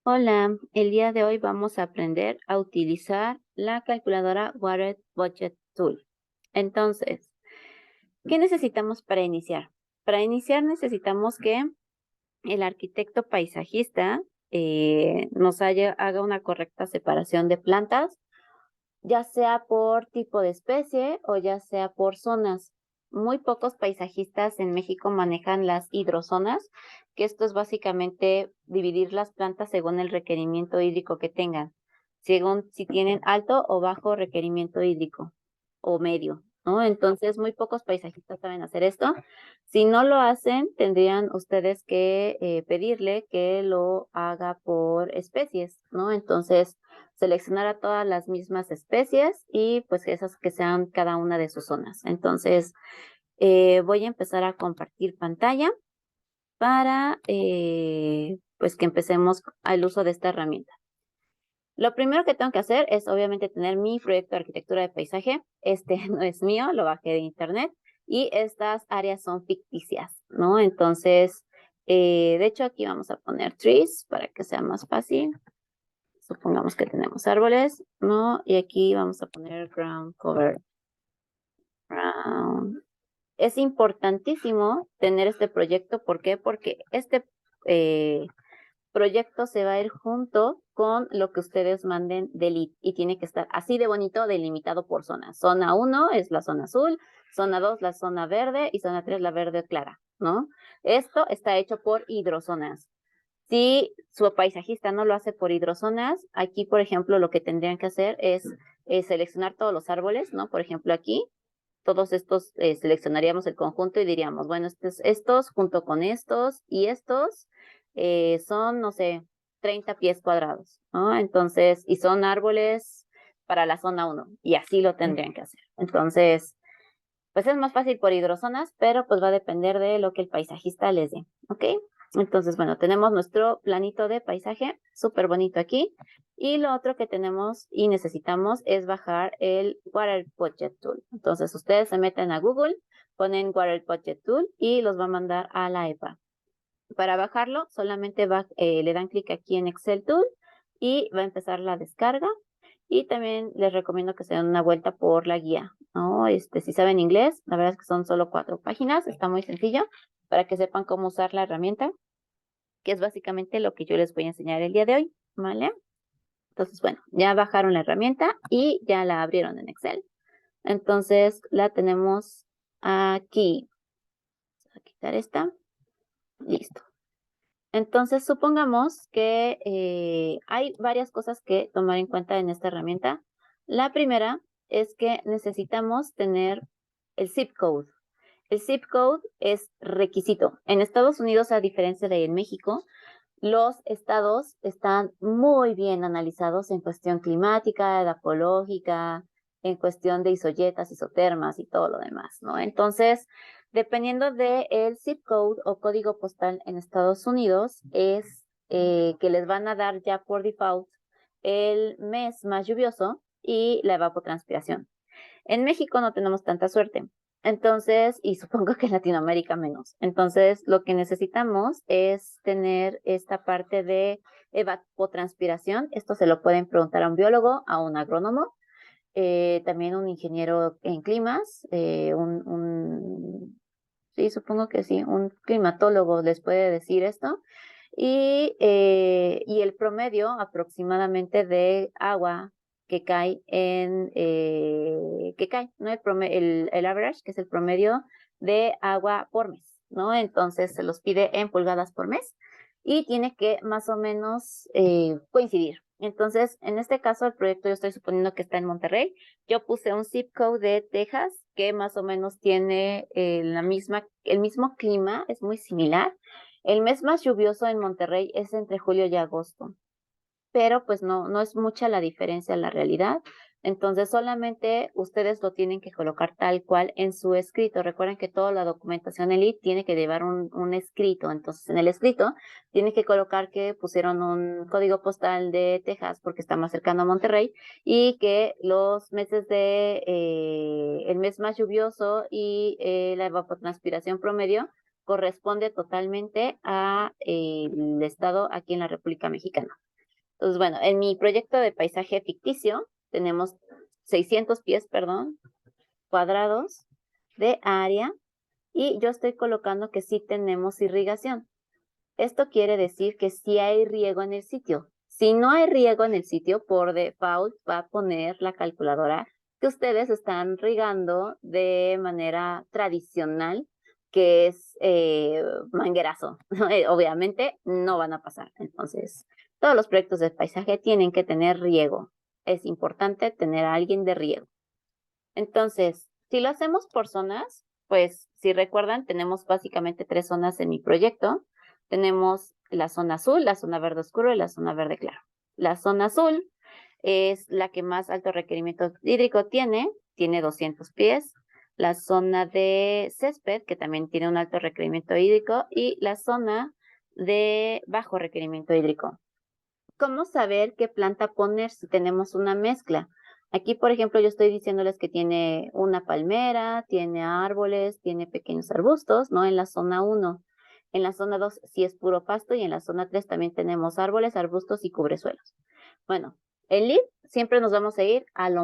Hola, el día de hoy vamos a aprender a utilizar la calculadora Water Budget Tool. Entonces, ¿qué necesitamos para iniciar? Para iniciar necesitamos que el arquitecto paisajista haga una correcta separación de plantas, ya sea por tipo de especie o ya sea por zonas. Muy pocos paisajistas en México manejan las hidrozonas, que esto es básicamente dividir las plantas según el requerimiento hídrico que tengan, según si tienen alto o bajo requerimiento hídrico o medio, ¿no? Entonces, muy pocos paisajistas saben hacer esto. Si no lo hacen, tendrían ustedes que pedirle que lo haga por especies, ¿no? Entonces, seleccionar a todas las mismas especies y pues esas que sean cada una de sus zonas. Entonces, voy a empezar a compartir pantalla para pues que empecemos al uso de esta herramienta. Lo primero que tengo que hacer es obviamente tener mi proyecto de arquitectura de paisaje. Este no es mío, lo bajé de internet y estas áreas son ficticias, ¿no? Entonces, de hecho aquí vamos a poner trees para que sea más fácil. Supongamos que tenemos árboles, ¿no? Y aquí vamos a poner ground cover. Ground. Es importantísimo tener este proyecto. ¿Por qué? Porque este eh, proyecto se va a ir junto con lo que ustedes manden del lead y tiene que estar así de bonito delimitado por zonas. Zona 1 es la zona azul, zona 2 la zona verde y zona 3 la verde clara, ¿no? Esto está hecho por hidrozonas. Si su paisajista no lo hace por hidrozonas, aquí, por ejemplo, lo que tendrían que hacer es seleccionar todos los árboles, ¿no? Por ejemplo, aquí, todos estos seleccionaríamos el conjunto y diríamos, bueno, estos junto con estos y estos son, no sé, 30 pies cuadrados, ¿no? Entonces, y son árboles para la zona 1 y así lo tendrían que hacer. Entonces, pues es más fácil por hidrozonas, pero pues va a depender de lo que el paisajista les dé, ¿ok? Entonces, bueno, tenemos nuestro planito de paisaje, súper bonito aquí. Y lo otro que tenemos y necesitamos es bajar el Water Budget Tool. Entonces, ustedes se meten a Google, ponen Water Budget Tool y los va a mandar a la EPA. Para bajarlo, solamente le dan clic aquí en Excel Tool y va a empezar la descarga. Y también les recomiendo que se den una vuelta por la guía, ¿no? Si saben inglés, la verdad es que son solo 4 páginas, está muy sencillo para que sepan cómo usar la herramienta, que es básicamente lo que yo les voy a enseñar el día de hoy, ¿vale? Entonces, bueno, ya bajaron la herramienta y ya la abrieron en Excel. Entonces, la tenemos aquí. Voy a quitar esta. Listo. Entonces, supongamos que hay varias cosas que tomar en cuenta en esta herramienta. La primera es que necesitamos tener el zip code. El zip code es requisito. En Estados Unidos, a diferencia de en México, los estados están muy bien analizados en cuestión climática, edafológica, en cuestión de isoyetas, isotermas y todo lo demás, ¿no? Entonces, dependiendo del zip code o código postal en Estados Unidos, es que les van a dar ya por default el mes más lluvioso y la evapotranspiración. En México no tenemos tanta suerte. Entonces, y supongo que en Latinoamérica menos. Entonces, lo que necesitamos es tener esta parte de evapotranspiración. Esto se lo pueden preguntar a un biólogo, a un agrónomo, también un ingeniero en climas, sí, supongo que sí, un climatólogo les puede decir esto. Y el promedio aproximadamente de agua que cae, ¿no? El average, que es el promedio de agua por mes, ¿no? Entonces se los pide en pulgadas por mes y tiene que más o menos coincidir. Entonces, en este caso, el proyecto yo estoy suponiendo que está en Monterrey. Yo puse un zip code de Texas que más o menos tiene el mismo clima, es muy similar. El mes más lluvioso en Monterrey es entre julio y agosto, pero pues no es mucha la diferencia en la realidad. Entonces solamente ustedes lo tienen que colocar tal cual en su escrito. Recuerden que toda la documentación Elite tiene que llevar un escrito. Entonces en el escrito tienen que colocar que pusieron un código postal de Texas porque está más cercano a Monterrey y que los meses el mes más lluvioso y la evapotranspiración promedio corresponde totalmente a el estado aquí en la República Mexicana. Entonces, bueno, en mi proyecto de paisaje ficticio tenemos 600 pies, perdón, cuadrados de área y yo estoy colocando que sí tenemos irrigación. Esto quiere decir que sí hay riego en el sitio. Si no hay riego en el sitio, por default va a poner la calculadora que ustedes están regando de manera tradicional, que es manguerazo. Obviamente no van a pasar. Entonces, todos los proyectos de paisaje tienen que tener riego. Es importante tener a alguien de riego. Entonces, si lo hacemos por zonas, pues si recuerdan, tenemos básicamente 3 zonas en mi proyecto. Tenemos la zona azul, la zona verde oscuro y la zona verde claro. La zona azul es la que más alto requerimiento hídrico tiene 200 pies. La zona de césped, que también tiene un alto requerimiento hídrico, y la zona de bajo requerimiento hídrico. ¿Cómo saber qué planta poner si tenemos una mezcla? Aquí, por ejemplo, yo estoy diciéndoles que tiene una palmera, tiene árboles, tiene pequeños arbustos, ¿no? En la zona 1. En la zona 2 sí es puro pasto y en la zona 3 también tenemos árboles, arbustos y cubresuelos. Bueno, en LEED siempre nos vamos a ir a lo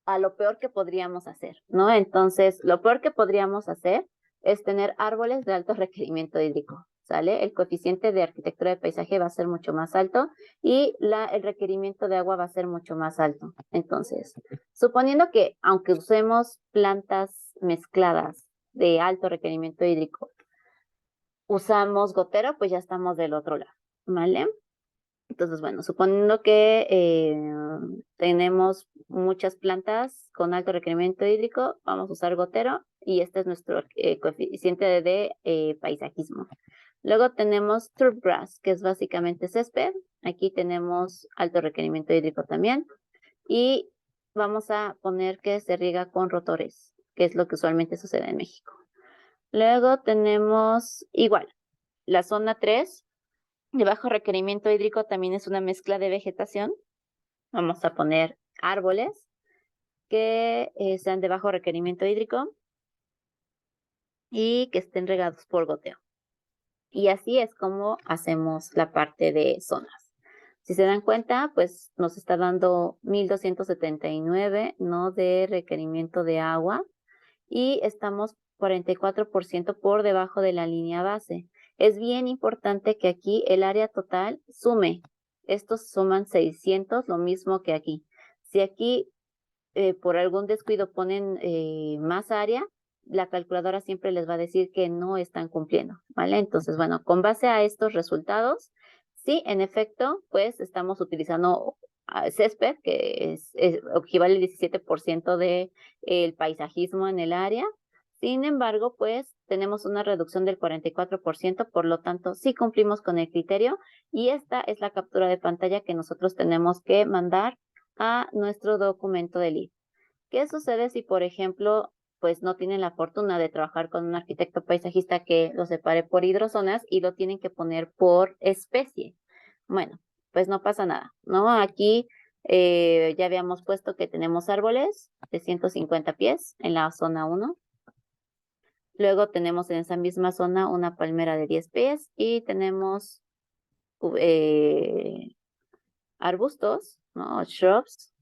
a lo peor que podríamos hacer, ¿no? Entonces, lo peor que podríamos hacer es tener árboles de alto requerimiento hídrico, ¿sale? El coeficiente de arquitectura de paisaje va a ser mucho más alto y el requerimiento de agua va a ser mucho más alto. Entonces, suponiendo que aunque usemos plantas mezcladas de alto requerimiento hídrico, usamos gotero, pues ya estamos del otro lado, ¿vale? Entonces, bueno, suponiendo que tenemos muchas plantas con alto requerimiento hídrico, vamos a usar gotero y este es nuestro coeficiente de paisajismo. Luego tenemos turfgrass, que es básicamente césped. Aquí tenemos alto requerimiento hídrico también. Y vamos a poner que se riega con rotores, que es lo que usualmente sucede en México. Luego tenemos igual, la zona 3. De bajo requerimiento hídrico también es una mezcla de vegetación. Vamos a poner árboles que sean de bajo requerimiento hídrico y que estén regados por goteo. Y así es como hacemos la parte de zonas. Si se dan cuenta, pues nos está dando 1279, ¿no? De requerimiento de agua y estamos 44% por debajo de la línea base. Es bien importante que aquí el área total sume. Estos suman 600, lo mismo que aquí. Si aquí por algún descuido ponen más área, la calculadora siempre les va a decir que no están cumpliendo, ¿vale? Entonces, bueno, con base a estos resultados, sí, en efecto, pues estamos utilizando césped, que equivale al 17% del paisajismo en el área. Sin embargo, pues tenemos una reducción del 44%, por lo tanto, sí cumplimos con el criterio y esta es la captura de pantalla que nosotros tenemos que mandar a nuestro documento de lead. ¿Qué sucede si, por ejemplo, pues no tienen la fortuna de trabajar con un arquitecto paisajista que lo separe por hidrozonas y lo tienen que poner por especie? Bueno, pues no pasa nada, ¿no? Aquí ya habíamos puesto que tenemos árboles de 150 pies en la zona 1. Luego tenemos en esa misma zona una palmera de 10 pies y tenemos arbustos, ¿no? Shrubs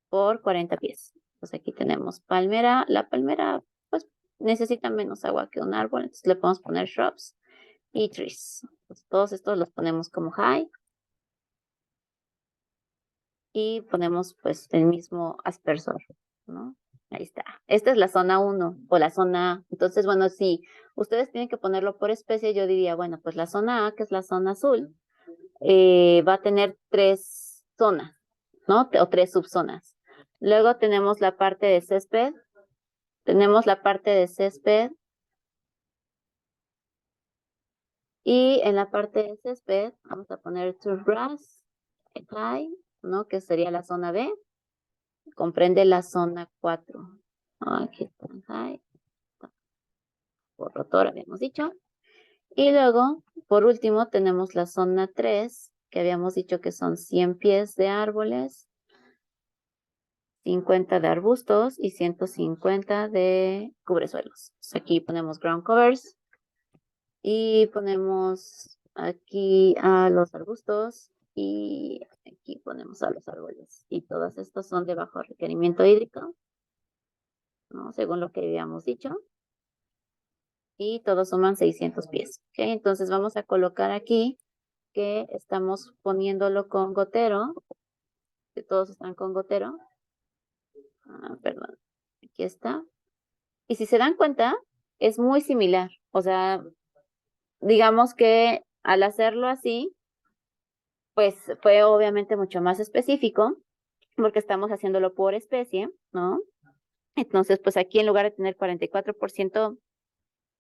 por 40 pies. Pues aquí tenemos palmera. La palmera, pues, necesita menos agua que un árbol, entonces le podemos poner shrubs y trees. Pues, todos estos los ponemos como high. Y ponemos, pues, el mismo aspersor, ¿no? Ahí está. Esta es la zona 1 o la zona A. Entonces, bueno, si ustedes tienen que ponerlo por especie, yo diría, bueno, pues la zona A, que es la zona azul, va a tener 3 zonas, ¿no? O 3 subzonas. Luego tenemos la parte de césped. Tenemos la parte de césped. Y en la parte de césped vamos a poner turfgrass, high, ¿no? Que sería la zona B. Comprende la zona 4. Aquí está high. Por rotor habíamos dicho. Y luego, por último, tenemos la zona 3, que habíamos dicho que son 100 pies de árboles, 50 de arbustos y 150 de cubresuelos. Aquí ponemos ground covers. Y ponemos aquí a los arbustos y aquí ponemos a los árboles. Y todos estos son de bajo requerimiento hídrico, ¿no? Según lo que habíamos dicho. Y todos suman 600 pies. ¿Ok? Entonces vamos a colocar aquí que estamos poniéndolo con gotero, que todos están con gotero. Perdón, aquí está. Y si se dan cuenta, es muy similar. O sea, digamos que al hacerlo así, pues fue obviamente mucho más específico, porque estamos haciéndolo por especie, ¿no? Entonces, pues aquí en lugar de tener 44%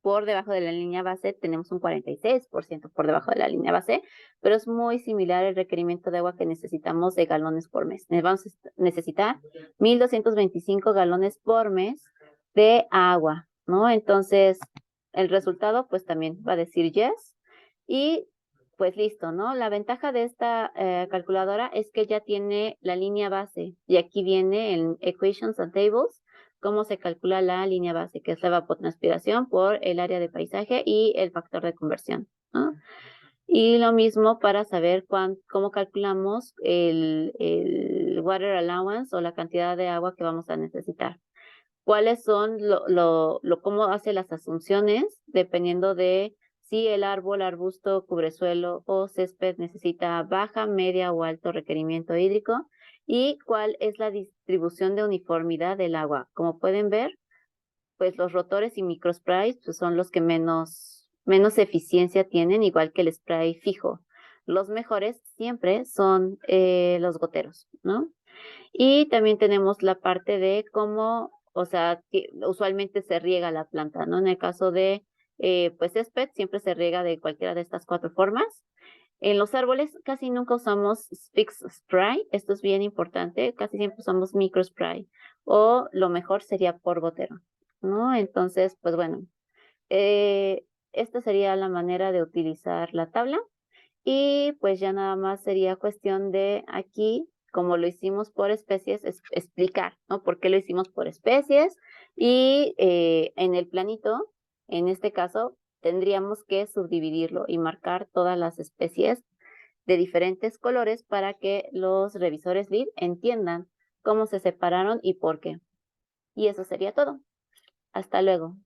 por debajo de la línea base, tenemos un 46% por debajo de la línea base, pero es muy similar el requerimiento de agua que necesitamos de galones por mes. Vamos a necesitar 1,225 galones por mes de agua, ¿no? Entonces, el resultado, pues también va a decir yes. Y pues listo, ¿no? La ventaja de esta calculadora es que ya tiene la línea base y aquí viene en Equations and Tables cómo se calcula la línea base, que es la evapotranspiración por el área de paisaje y el factor de conversión, ¿no? Y lo mismo para saber cómo calculamos el water allowance o la cantidad de agua que vamos a necesitar. Cuáles son cómo hace las asunciones dependiendo de si el árbol, arbusto, cubresuelo o césped necesita baja, media o alto requerimiento hídrico y cuál es la distribución de uniformidad del agua. Como pueden ver, pues los rotores y microsprays pues, son los que menos eficiencia tienen, igual que el spray fijo. Los mejores siempre son los goteros, ¿no? Y también tenemos la parte de cómo, o sea, usualmente se riega la planta, ¿no? En el caso de, pues, césped, siempre se riega de cualquiera de estas 4 formas. En los árboles casi nunca usamos fixed spray, esto es bien importante, casi siempre usamos micro spray o lo mejor sería por gotero, ¿no? Entonces, pues bueno, esta sería la manera de utilizar la tabla y pues ya nada más sería cuestión de aquí, como lo hicimos por especies, explicar, ¿no? ¿Por qué lo hicimos por especies? Y en el planito, en este caso, tendríamos que subdividirlo y marcar todas las especies de diferentes colores para que los revisores lead entiendan cómo se separaron y por qué. Y eso sería todo. Hasta luego.